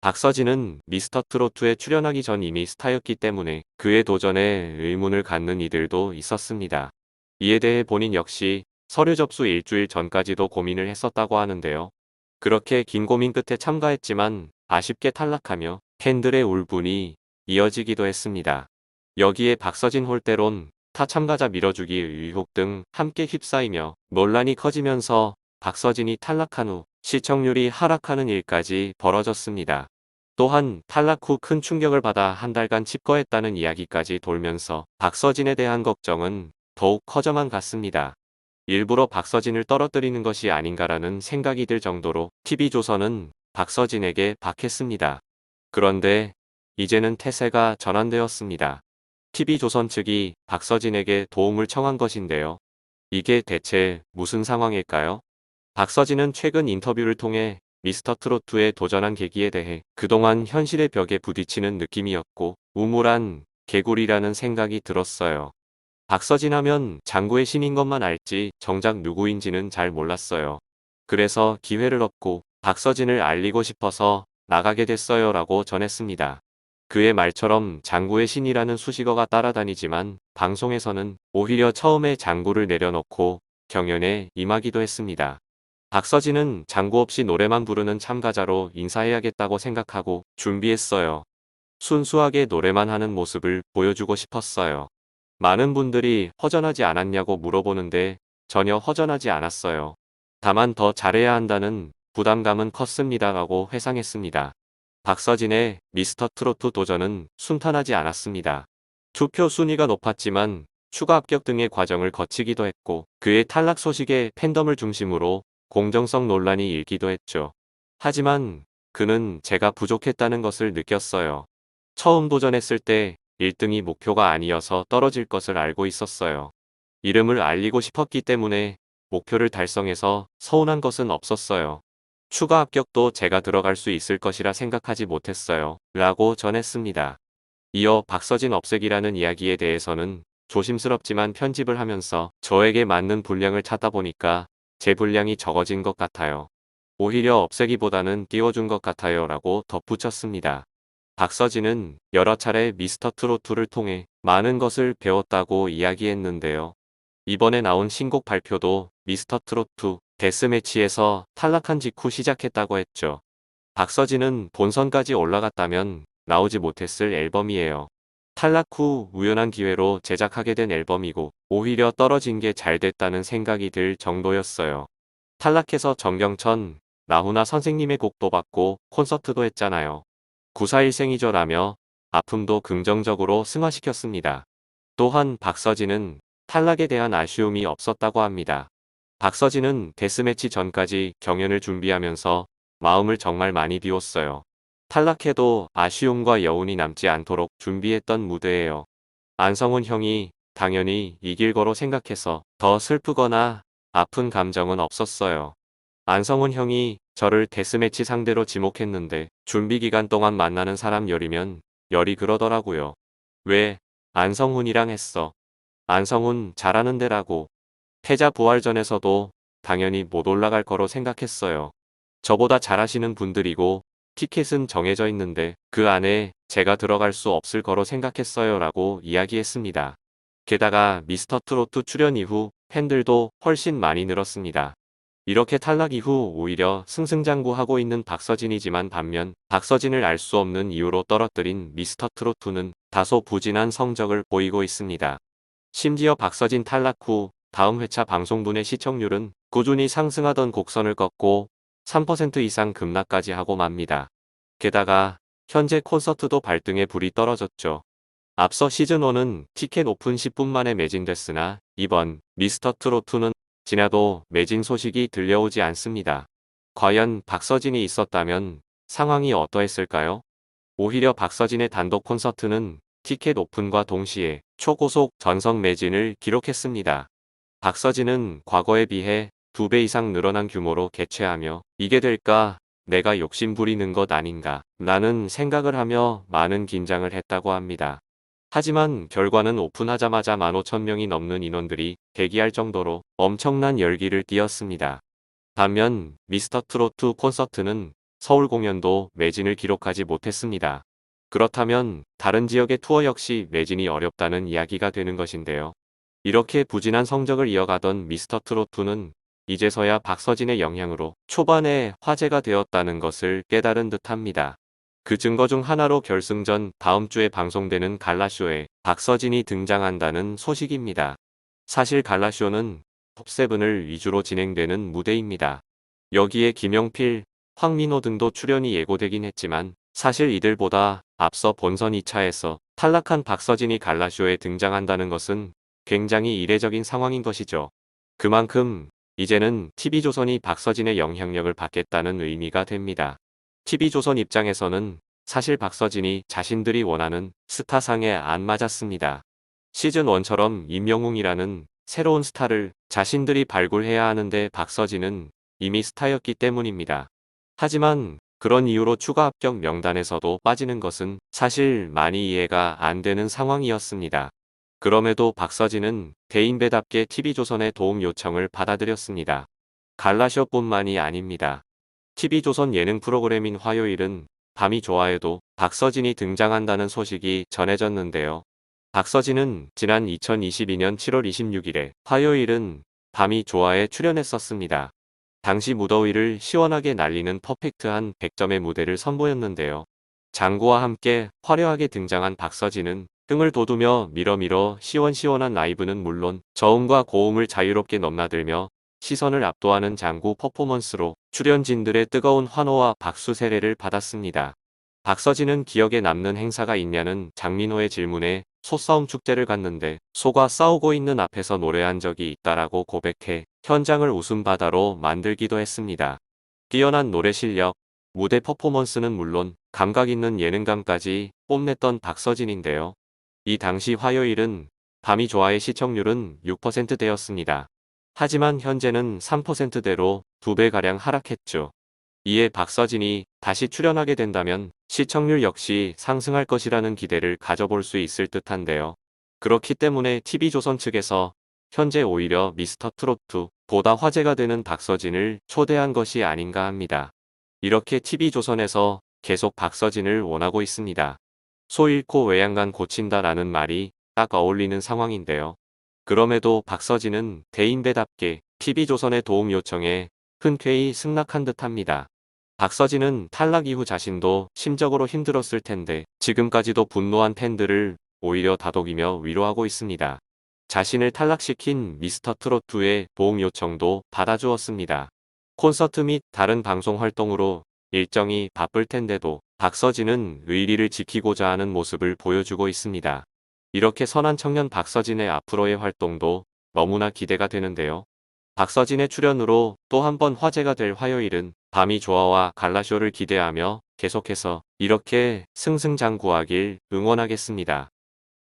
박서진은 미스터트로트에 출연하기 전 이미 스타였기 때문에 그의 도전에 의문을 갖는 이들도 있었습니다. 이에 대해 본인 역시 서류 접수 일주일 전까지도 고민을 했었다고 하는데요. 그렇게 긴 고민 끝에 참가했지만 아쉽게 탈락하며 팬들의 울분이 이어지기도 했습니다. 여기에 박서진 홀대론, 타 참가자 밀어주기 의혹 등 함께 휩싸이며 논란이 커지면서 박서진이 탈락한 후 시청률이 하락하는 일까지 벌어졌습니다. 또한 탈락 후 큰 충격을 받아 한 달간 칩거했다는 이야기까지 돌면서 박서진에 대한 걱정은 더욱 커져만 갔습니다. 일부러 박서진을 떨어뜨리는 것이 아닌가라는 생각이 들 정도로 TV조선은 박서진에게 박했습니다. 그런데 이제는 태세가 전환되었습니다. TV조선 측이 박서진에게 도움을 청한 것인데요. 이게 대체 무슨 상황일까요? 박서진은 최근 인터뷰를 통해 미스터트로트에 도전한 계기에 대해 그동안 현실의 벽에 부딪히는 느낌이었고 우물한 개구리라는 생각이 들었어요. 박서진 하면 장구의 신인 것만 알지 정작 누구인지는 잘 몰랐어요. 그래서 기회를 얻고 박서진을 알리고 싶어서 나가게 됐어요 라고 전했습니다. 그의 말처럼 장구의 신이라는 수식어가 따라다니지만 방송에서는 오히려 처음에 장구를 내려놓고 경연에 임하기도 했습니다. 박서진은 장구 없이 노래만 부르는 참가자로 인사해야겠다고 생각하고 준비했어요. 순수하게 노래만 하는 모습을 보여주고 싶었어요. 많은 분들이 허전하지 않았냐고 물어보는데 전혀 허전하지 않았어요. 다만 더 잘해야 한다는 부담감은 컸습니다라고 회상했습니다. 박서진의 미스터트로트 도전은 순탄하지 않았습니다. 투표 순위가 높았지만 추가 합격 등의 과정을 거치기도 했고 그의 탈락 소식에 팬덤을 중심으로 공정성 논란이 일기도 했죠. 하지만 그는 제가 부족했다는 것을 느꼈어요. 처음 도전했을 때 1등이 목표가 아니어서 떨어질 것을 알고 있었어요. 이름을 알리고 싶었기 때문에 목표를 달성해서 서운한 것은 없었어요. 추가 합격도 제가 들어갈 수 있을 것이라 생각하지 못했어요. 라고 전했습니다. 이어 박서진 없애기라는 이야기에 대해서는 조심스럽지만 편집을 하면서 저에게 맞는 분량을 찾다 보니까 제 분량이 적어진 것 같아요. 오히려 없애기보다는 띄워준 것 같아요 라고 덧붙였습니다. 박서진은 여러 차례 미스터트로트를 통해 많은 것을 배웠다고 이야기했는데요. 이번에 나온 신곡 발표도 미스터트로트 데스매치에서 탈락한 직후 시작했다고 했죠. 박서진은 본선까지 올라갔다면 나오지 못했을 앨범이에요. 탈락 후 우연한 기회로 제작하게 된 앨범이고 오히려 떨어진 게 잘 됐다는 생각이 들 정도였어요. 탈락해서 정경천, 나훈아 선생님의 곡도 받고 콘서트도 했잖아요. 941생이죠 라며 아픔도 긍정적으로 승화시켰습니다. 또한 박서진은 탈락에 대한 아쉬움이 없었다고 합니다. 박서진은 데스매치 전까지 경연을 준비하면서 마음을 정말 많이 비웠어요. 탈락해도 아쉬움과 여운이 남지 않도록 준비했던 무대예요. 안성훈 형이 당연히 이길 거로 생각해서 더 슬프거나 아픈 감정은 없었어요. 안성훈 형이 저를 데스매치 상대로 지목했는데 준비 기간 동안 만나는 사람 열이면 열이 그러더라고요. 왜 안성훈이랑 했어? 안성훈 잘하는데라고. 패자 부활전에서도 당연히 못 올라갈 거로 생각했어요. 저보다 잘하시는 분들이고 티켓은 정해져 있는데 그 안에 제가 들어갈 수 없을 거로 생각했어요 라고 이야기했습니다. 게다가 미스터트로트 출연 이후 팬들도 훨씬 많이 늘었습니다. 이렇게 탈락 이후 오히려 승승장구하고 있는 박서진이지만 반면 박서진을 알 수 없는 이유로 떨어뜨린 미스터트로트는 다소 부진한 성적을 보이고 있습니다. 심지어 박서진 탈락 후 다음 회차 방송분의 시청률은 꾸준히 상승하던 곡선을 꺾고 3% 이상 급락까지 하고 맙니다. 게다가 현재 콘서트도 발등에 불이 떨어졌죠. 앞서 시즌1은 티켓 오픈 10분 만에 매진됐으나 이번 미스터트로트는 지나도 매진 소식이 들려오지 않습니다. 과연 박서진이 있었다면 상황이 어떠했을까요? 오히려 박서진의 단독 콘서트는 티켓 오픈과 동시에 초고속 전석 매진을 기록했습니다. 박서진은 과거에 비해 2배 이상 늘어난 규모로 개최하며 이게 될까? 내가 욕심 부리는 것 아닌가? 라는 생각을 하며 많은 긴장을 했다고 합니다. 하지만 결과는 오픈하자마자 15,000명이 넘는 인원들이 대기할 정도로 엄청난 열기를 띠었습니다. 반면 미스터트로트 콘서트는 서울 공연도 매진을 기록하지 못했습니다. 그렇다면 다른 지역의 투어 역시 매진이 어렵다는 이야기가 되는 것인데요. 이렇게 부진한 성적을 이어가던 미스터트롯2는 이제서야 박서진의 영향으로 초반에 화제가 되었다는 것을 깨달은 듯합니다. 그 증거 중 하나로 결승전 다음 주에 방송되는 갈라쇼에 박서진이 등장한다는 소식입니다. 사실 갈라쇼는 톱세븐을 위주로 진행되는 무대입니다. 여기에 김용필, 황민호 등도 출연이 예고되긴 했지만 사실 이들보다 앞서 본선 2차에서 탈락한 박서진이 갈라쇼에 등장한다는 것은 굉장히 이례적인 상황인 것이죠. 그만큼 이제는 TV조선이 박서진의 영향력을 받겠다는 의미가 됩니다. TV조선 입장에서는 사실 박서진이 자신들이 원하는 스타상에 안 맞았습니다. 시즌1처럼 임영웅이라는 새로운 스타를 자신들이 발굴해야 하는데 박서진은 이미 스타였기 때문입니다. 하지만 그런 이유로 추가 합격 명단에서도 빠지는 것은 사실 많이 이해가 안 되는 상황이었습니다. 그럼에도 박서진은 대인배답게 TV조선의 도움 요청을 받아들였습니다. 갈라쇼뿐만이 아닙니다. TV조선 예능 프로그램인 화요일은 밤이 좋아해도 박서진이 등장한다는 소식이 전해졌는데요. 박서진은 지난 2022년 7월 26일에 화요일은 밤이 좋아에 출연했었습니다. 당시 무더위를 시원하게 날리는 퍼펙트한 100점의 무대를 선보였는데요. 장구와 함께 화려하게 등장한 박서진은 흥을 돋우며 밀어 시원시원한 라이브는 물론 저음과 고음을 자유롭게 넘나들며 시선을 압도하는 장구 퍼포먼스로 출연진들의 뜨거운 환호와 박수 세례를 받았습니다. 박서진은 기억에 남는 행사가 있냐는 장민호의 질문에 소싸움 축제를 갔는데 소가 싸우고 있는 앞에서 노래한 적이 있다라고 고백해 현장을 웃음바다로 만들기도 했습니다. 뛰어난 노래 실력, 무대 퍼포먼스는 물론 감각 있는 예능감까지 뽐냈던 박서진인데요. 이 당시 화요일은 밤이 좋아의 시청률은 6%대였습니다. 하지만 현재는 3%대로 2배가량 하락했죠. 이에 박서진이 다시 출연하게 된다면 시청률 역시 상승할 것이라는 기대를 가져볼 수 있을 듯한데요. 그렇기 때문에 TV조선 측에서 현재 오히려 미스터트롯2 보다 화제가 되는 박서진을 초대한 것이 아닌가 합니다. 이렇게 TV조선에서 계속 박서진을 원하고 있습니다. 소 잃고 외양간 고친다라는 말이 딱 어울리는 상황인데요. 그럼에도 박서진은 대인배답게 TV조선의 도움 요청에 흔쾌히 승낙한 듯합니다. 박서진은 탈락 이후 자신도 심적으로 힘들었을 텐데 지금까지도 분노한 팬들을 오히려 다독이며 위로하고 있습니다. 자신을 탈락시킨 미스터트롯2의 도움 요청도 받아주었습니다. 콘서트 및 다른 방송 활동으로 일정이 바쁠 텐데도 박서진은 의리를 지키고자 하는 모습을 보여주고 있습니다. 이렇게 선한 청년 박서진의 앞으로의 활동도 너무나 기대가 되는데요. 박서진의 출연으로 또 한 번 화제가 될 화요일은 밤이 좋아와 갈라쇼를 기대하며 계속해서 이렇게 승승장구하길 응원하겠습니다.